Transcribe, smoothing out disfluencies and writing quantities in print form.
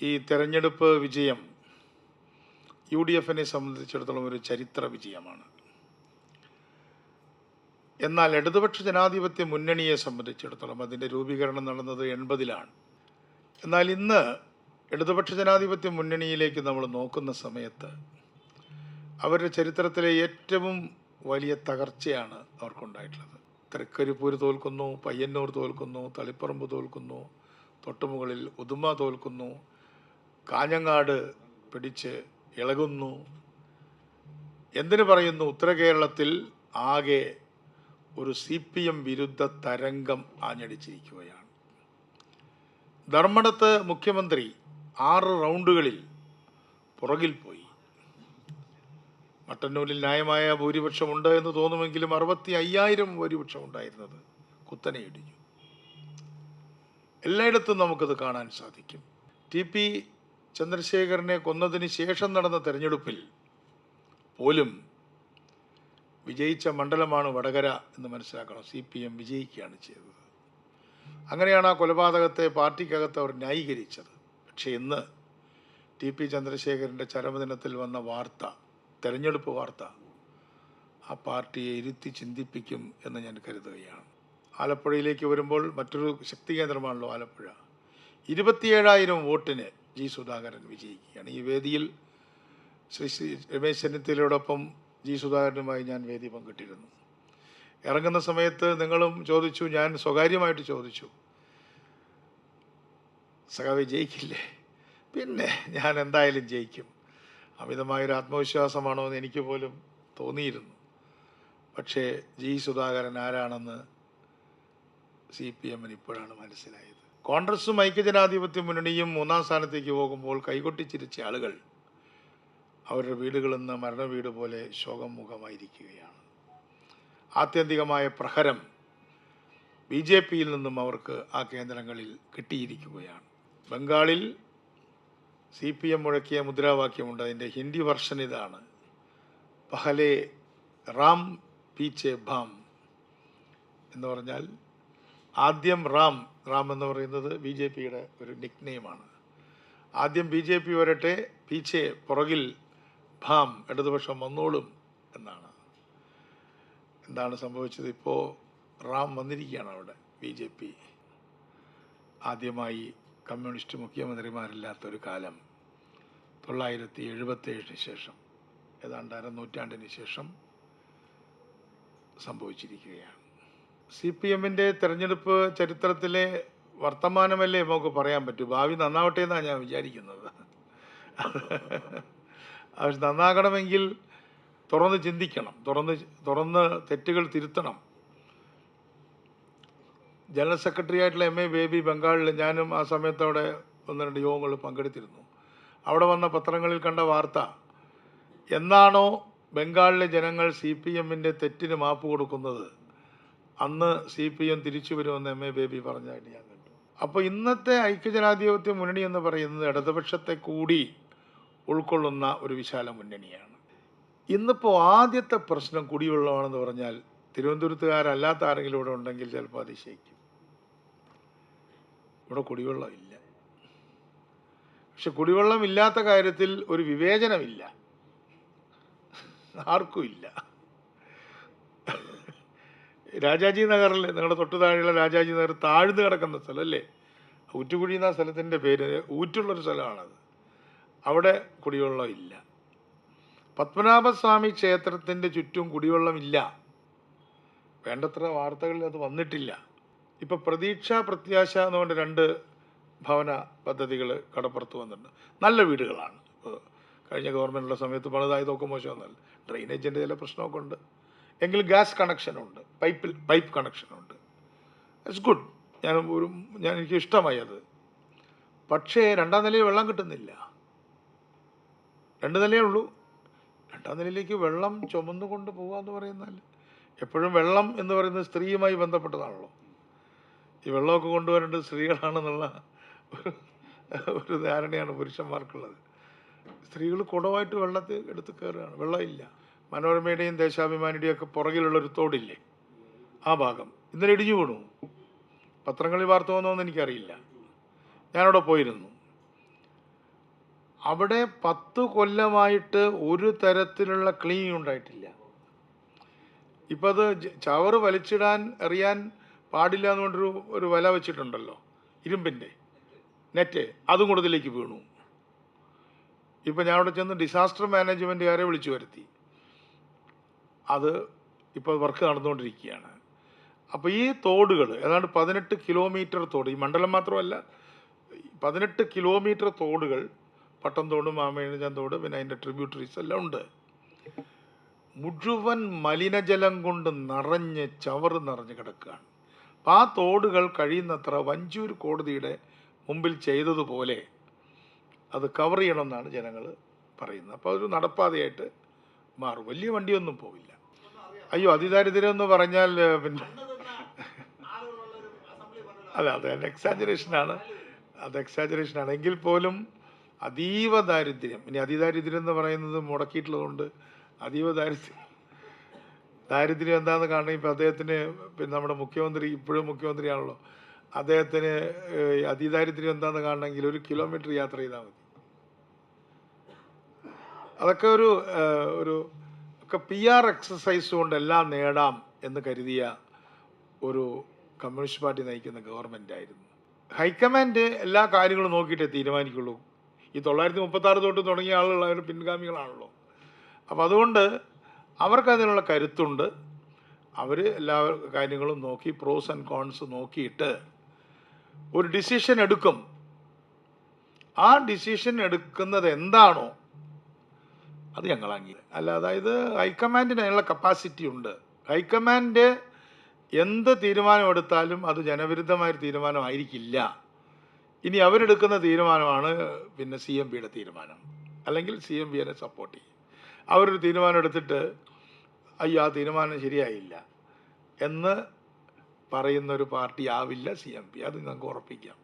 ഈ തെരഞ്ഞെടുപ്പ് വിജയം UDFനെ സംബന്ധിച്ചിടത്തോളം ഒരു ചരിത്ര വിജയമാണ്. എന്നാൽ ഇടതുപക്ഷ ജനാധിപത്യ മുന്നണിയെ സംബന്ധിച്ചിടത്തോളം അതിൻ്റെ രൂപീകരണം നടന്നത് 80-ലാണ്. എന്നാൽ ഇന്ന് ഇടതുപക്ഷ ജനാധിപത്യ മുന്നണിയിലേക്ക് നമ്മൾ നോക്കുന്ന സമയത്ത് അവരുടെ ചരിത്രത്തിലെ ഏറ്റവും വലിയ തകർച്ചയാണ് അവർക്കുണ്ടായിട്ടുള്ളത്. തൃക്കരിപ്പൂർ തോൽക്കുന്നു, പയ്യന്നൂർ തോൽക്കുന്നു, തളിപ്പറമ്പ് തോൽക്കുന്നു, തൊട്ടുമുകളിൽ ഉദുമ തോൽക്കുന്നു, കാഞ്ഞങ്ങാട് പിടിച്ച് ഇളകുന്നു. എന്തിനു പറയുന്നു? ഉത്തര കേരളത്തിൽ ആകെ ഒരു CPM വിരുദ്ധ തരംഗം ആഞ്ഞടിച്ചിരിക്കുകയാണ്. ധർമ്മടത്ത് മുഖ്യമന്ത്രി 6 റൗണ്ടുകളിൽ പുറകിൽ പോയി. മട്ടന്നൂരിൽ ന്യായമായ ഭൂരിപക്ഷമുണ്ട് എന്ന് തോന്നുമെങ്കിലും 65,000 ഭൂരിപക്ഷം ഉണ്ടായിരുന്നത് കുത്തനെ ഇടിഞ്ഞു. എല്ലായിടത്തും നമുക്കത് കാണാൻ സാധിക്കും. TP ചന്ദ്രശേഖരനെ കൊന്നതിന് ശേഷം നടന്ന തെരഞ്ഞെടുപ്പിൽ പോലും വിജയിച്ച മണ്ഡലമാണ് വടകര എന്ന് മനസ്സിലാക്കണം. CPM വിജയിക്കുകയാണ് ചെയ്തത്. അങ്ങനെയാണ് ആ കൊലപാതകത്തെ പാർട്ടിക്കകത്ത് അവർ ന്യായീകരിച്ചത്. പക്ഷേ ഇന്ന് TP ചന്ദ്രശേഖരൻ്റെ ചരമദിനത്തിൽ വന്ന വാർത്ത, തെരഞ്ഞെടുപ്പ് വാർത്ത, ആ പാർട്ടിയെ ഇരുത്തി ചിന്തിപ്പിക്കും എന്ന് ഞാൻ കരുതുകയാണ്. ആലപ്പുഴയിലേക്ക് വരുമ്പോൾ മറ്റൊരു ശക്തി കേന്ദ്രമാണല്ലോ ആലപ്പുഴ. 27,000 വോട്ടിന് G. സുധാകരൻ വിജയിക്കുകയാണ്. ഈ വേദിയിൽ ശ്രീ രമേശ് ചെന്നിത്തലയോടൊപ്പം G. സുധാകരനുമായി ഞാൻ വേദി പങ്കിട്ടിരുന്നു. ഇറങ്ങുന്ന സമയത്ത് നിങ്ങളും ചോദിച്ചു, ഞാൻ സ്വകാര്യമായിട്ട് ചോദിച്ചു, സഖാവേ ജയിക്കില്ലേ? പിന്നെ ഞാൻ എന്തായാലും ജയിക്കും. അമിതമായൊരു ആത്മവിശ്വാസമാണോ എന്ന് എനിക്ക് പോലും തോന്നിയിരുന്നു. പക്ഷേ G. സുധാകരൻ ആരാണെന്ന് CPMന് ഇപ്പോഴാണ് മനസ്സിലായത്. കോൺഗ്രസും ഐക്യജനാധിപത്യ മുന്നണിയും 3-ാം സ്ഥാനത്തേക്ക് പോകുമ്പോൾ കൈകൊട്ടിച്ചിരിച്ച ആളുകൾ അവരുടെ വീടുകളിൽ നിന്ന് മരണവീട് പോലെ ശോകമുഖമായിരിക്കുകയാണ്. ആത്യന്തികമായ പ്രഹരം BJPയിൽ നിന്നും അവർക്ക് ആ കേന്ദ്രങ്ങളിൽ കിട്ടിയിരിക്കുകയാണ്. ബംഗാളിൽ CPM മുഴക്കിയ മുദ്രാവാക്യമുണ്ട്. അതിൻ്റെ ഹിന്ദി വെർഷൻ ഇതാണ്: പഹലെ റാം പീച്ചെ ഭാം എന്ന് പറഞ്ഞാൽ ആദ്യം റാം എന്ന് പറയുന്നത് BJPയുടെ ഒരു നിക്നെയിമാണ്. ആദ്യം BJP വരട്ടെ, പീച്ചെ പുറകിൽ ഭാം ഇടതുപക്ഷം വന്നോളും എന്നാണ്. എന്താണ് സംഭവിച്ചത്? ഇപ്പോൾ റാം വന്നിരിക്കുകയാണ് അവിടെ. BJP ആദ്യമായി കമ്മ്യൂണിസ്റ്റ് മുഖ്യമന്ത്രിമാരില്ലാത്തൊരു കാലം 977 ശേഷം, ഏതാണ്ട് അരനൂറ്റാണ്ടിന് ശേഷം സംഭവിച്ചിരിക്കുകയാണ്. CPMൻ്റെ തെരഞ്ഞെടുപ്പ് ചരിത്രത്തിലെ വർത്തമാനമല്ലേ നമുക്ക് പറയാൻ പറ്റൂ. ഭാവി നന്നാവട്ടെ എന്നാണ് ഞാൻ വിചാരിക്കുന്നത്. അത് നന്നാകണമെങ്കിൽ തുറന്ന് ചിന്തിക്കണം, തുറന്ന് തെറ്റുകൾ തിരുത്തണം. ജനറൽ സെക്രട്ടറി ആയിട്ടുള്ള MA ബേബി ബംഗാളിൽ, ഞാനും ആ സമയത്ത് അവിടെ 1-2 യോഗങ്ങൾ പങ്കെടുത്തിരുന്നു. അവിടെ വന്ന പത്രങ്ങളിൽ കണ്ട വാർത്ത, എന്നാണോ ബംഗാളിലെ ജനങ്ങൾ CPMൻ്റെ തെറ്റിന് മാപ്പ് കൊടുക്കുന്നത് അന്ന് CPM തിരിച്ചു വരുമെന്ന് MA ബേബി പറഞ്ഞതായിട്ട് ഞാൻ കണ്ടു. അപ്പോൾ ഇന്നത്തെ ഐക്യജനാധിപത്യ മുന്നണി എന്ന് പറയുന്നത് ഇടതുപക്ഷത്തെ കൂടി ഉൾക്കൊള്ളുന്ന ഒരു വിശാല മുന്നണിയാണ്. ഇന്നിപ്പോൾ ആദ്യത്തെ പ്രശ്നം കുടിവെള്ളമാണെന്ന് പറഞ്ഞാൽ തിരുവനന്തപുരത്തുകാരല്ലാത്ത ആരെങ്കിലും ഇവിടെ ഉണ്ടെങ്കിൽ ചിലപ്പോൾ അതിശയിക്കും. ഇവിടെ കുടിവെള്ളം ഇല്ല. പക്ഷെ കുടിവെള്ളം ഇല്ലാത്ത കാര്യത്തിൽ ഒരു വിവേചനമില്ല, ആർക്കും ഇല്ല. രാജാജി നഗറിൽ, നിങ്ങളുടെ തൊട്ടു താഴെയുള്ള രാജാജി നഗർ താഴ്ന്നു കിടക്കുന്ന സ്ഥലം അല്ലേ, ഊറ്റുകുഴി എന്ന സ്ഥലത്തിൻ്റെ പേര്, ഊറ്റുള്ളൊരു സ്ഥലമാണത്. അവിടെ കുടിവെള്ളം ഇല്ല. പത്മനാഭസ്വാമി ക്ഷേത്രത്തിൻ്റെ ചുറ്റും കുടിവെള്ളമില്ല. വേണ്ടത്ര വാർത്തകളിൽ അത് വന്നിട്ടില്ല. ഇപ്പോൾ പ്രതീക്ഷ പ്രത്യാശ എന്നുകൊണ്ട് 2 ഭവന പദ്ധതികൾ കടപ്പുറത്ത് വന്നിട്ടുണ്ട്. നല്ല വീടുകളാണ്. കഴിഞ്ഞ ഗവൺമെൻറ്റുള്ള സമയത്ത് പണിതായതൊക്കെ മോശമൊന്നുമല്ല. ഡ്രെയിനേജിൻ്റെ ചില പ്രശ്നമൊക്കെ ഉണ്ട്, എങ്കിലും ഗ്യാസ് കണക്ഷനുണ്ട്, പൈപ്പ് കണക്ഷനുണ്ട്. It's good. എനിക്ക് ഇഷ്ടമായി അത്. പക്ഷേ 2-ാം നിലയിൽ വെള്ളം കിട്ടുന്നില്ല. 2 നിലയേ ഉള്ളൂ. 2-ാം നിലയിലേക്ക് വെള്ളം ചുമന്നുകൊണ്ട് പോകുക എന്ന് പറയുന്നാൽ, എപ്പോഴും വെള്ളം എന്ന് പറയുന്നത് സ്ത്രീയുമായി ബന്ധപ്പെട്ടതാണല്ലോ. ഈ വെള്ളമൊക്കെ കൊണ്ടുവരേണ്ടത് സ്ത്രീകളാണെന്നുള്ള ഒരു ധാരണയാണ് പുരുഷന്മാർക്കുള്ളത്. സ്ത്രീകൾ കുടമായിട്ട് വെള്ളത്തിൽ എടുത്ത് കയറുകയാണ്. വെള്ളമില്ല. മനോരമയുടെയും ദേശാഭിമാനിയുടെയും ഒക്കെ പുറകിലുള്ളൊരു തോടില്ലേ, ആ ഭാഗം ഇന്നലെ ഇടിഞ്ഞു വീണു. പത്രങ്ങളിൽ വാർത്ത വന്നോന്ന് എനിക്കറിയില്ല. ഞാനവിടെ പോയിരുന്നു. അവിടെ 10 കൊല്ലമായിട്ട് ഒരു തരത്തിലുള്ള ക്ലീൻ ഉണ്ടായിട്ടില്ല. ഇപ്പം അത് ചവറ് വലിച്ചിടാൻ എറിയാൻ പാടില്ല എന്നുകൊണ്ടൊരു ഒരു വല വെച്ചിട്ടുണ്ടല്ലോ, ഇരുമ്പിൻ്റെ നെറ്റ്, അതും കൂടുതലേക്ക് വീണു. ഇപ്പം ഞാൻ അവിടെ ചെന്ന് ഡിസാസ്റ്റർ മാനേജ്മെൻറ്റുകാരെ വിളിച്ചു വരുത്തി. അത് ഇപ്പോൾ വർക്ക് നടന്നുകൊണ്ടിരിക്കുകയാണ്. അപ്പോൾ ഈ തോടുകൾ ഏതാണ്ട് 18 കിലോമീറ്റർ തോട്, ഈ മണ്ഡലം മാത്രമല്ല 18 കിലോമീറ്റർ തോടുകൾ, പട്ടംതോട്, മാമേഴഞ്ചാൻ തോട്, പിന്നെ അതിൻ്റെ ട്രിബ്യൂട്ടറീസ് എല്ലാം ഉണ്ട്. മുഴുവൻ മലിനജലം കൊണ്ട് നിറഞ്ഞ് ചവറ് നിറഞ്ഞ് കിടക്കുകയാണ്. അപ്പം ആ തോടുകൾ കഴിയുന്നത്ര വഞ്ചൂർ കോടതിയുടെ മുമ്പിൽ ചെയ്തതുപോലെ അത് കവർ ചെയ്യണമെന്നാണ് ജനങ്ങൾ പറയുന്നത്. അപ്പോൾ അതൊരു നടപ്പാതയായിട്ട് മാറും. വലിയ വണ്ടിയൊന്നും പോവില്ല. അയ്യോ, അതിദാരിദ്ര്യം എന്ന് പറഞ്ഞാൽ പിന്നെ അല്ല, അത് എക്സാജറേഷനാണ്, എങ്കിൽ പോലും അതീവ ദാരിദ്ര്യം. ഇനി അതിദാരിദ്ര്യം എന്ന് പറയുന്നത് മുടക്കിയിട്ടുള്ളതുകൊണ്ട് അതീവ ദാരിദ്ര്യം എന്താണെന്ന് കാണണം. ഇപ്പം അദ്ദേഹത്തിന്, പിന്നെ നമ്മുടെ മുഖ്യമന്ത്രി, ഇപ്പോഴും മുഖ്യമന്ത്രിയാണല്ലോ, അദ്ദേഹത്തിന് അതിദാരിദ്ര്യം എന്താണെന്ന് കാണണമെങ്കിൽ 1 കിലോമീറ്റർ യാത്ര ചെയ്താൽ മതി. അതൊക്കെ ഒരു ഒക്കെ PR എക്സസൈസ് കൊണ്ട് എല്ലാം നേടാം എന്ന് കരുതിയ ഒരു കമ്മ്യൂണിസ്റ്റ് പാർട്ടി നയിക്കുന്ന ഗവൺമെൻറ് ആയിരുന്നു. ഹൈക്കമാൻഡ് എല്ലാ കാര്യങ്ങളും നോക്കിയിട്ടേ തീരുമാനിക്കുള്ളൂ. ഈ 936 തൊട്ട് തുടങ്ങിയ ആളുകൾ അവർ പിൻഗാമികളാണല്ലോ. അപ്പോൾ അതുകൊണ്ട് അവർക്കതിനുള്ള കരുത്തുണ്ട്. അവർ എല്ലാ കാര്യങ്ങളും നോക്കി, പ്രോസ് ആൻഡ് കോൺസ് നോക്കിയിട്ട് ഒരു ഡിസിഷൻ എടുക്കും. ആ ഡിസിഷൻ എടുക്കുന്നത് എന്താണോ അത് ഞങ്ങൾ അല്ല, അതായത് ഹൈക്കമാൻഡിന് അതിനുള്ള കപ്പാസിറ്റി ഉണ്ട്. ഹൈക്കമാൻഡ് എന്ത് തീരുമാനമെടുത്താലും അത് ജനവിരുദ്ധമായ തീരുമാനമായിരിക്കില്ല. ഇനി അവരെടുക്കുന്ന തീരുമാനമാണ് പിന്നെ CMPയുടെ തീരുമാനം, അല്ലെങ്കിൽ CMPയെ സപ്പോർട്ട് ചെയ്യും. അവരൊരു തീരുമാനം എടുത്തിട്ട് അയ്യോ ആ തീരുമാനം ശരിയായില്ല എന്ന് പറയുന്നൊരു പാർട്ടി ആവില്ല CMP, അത് നിങ്ങൾക്ക് ഉറപ്പിക്കാം.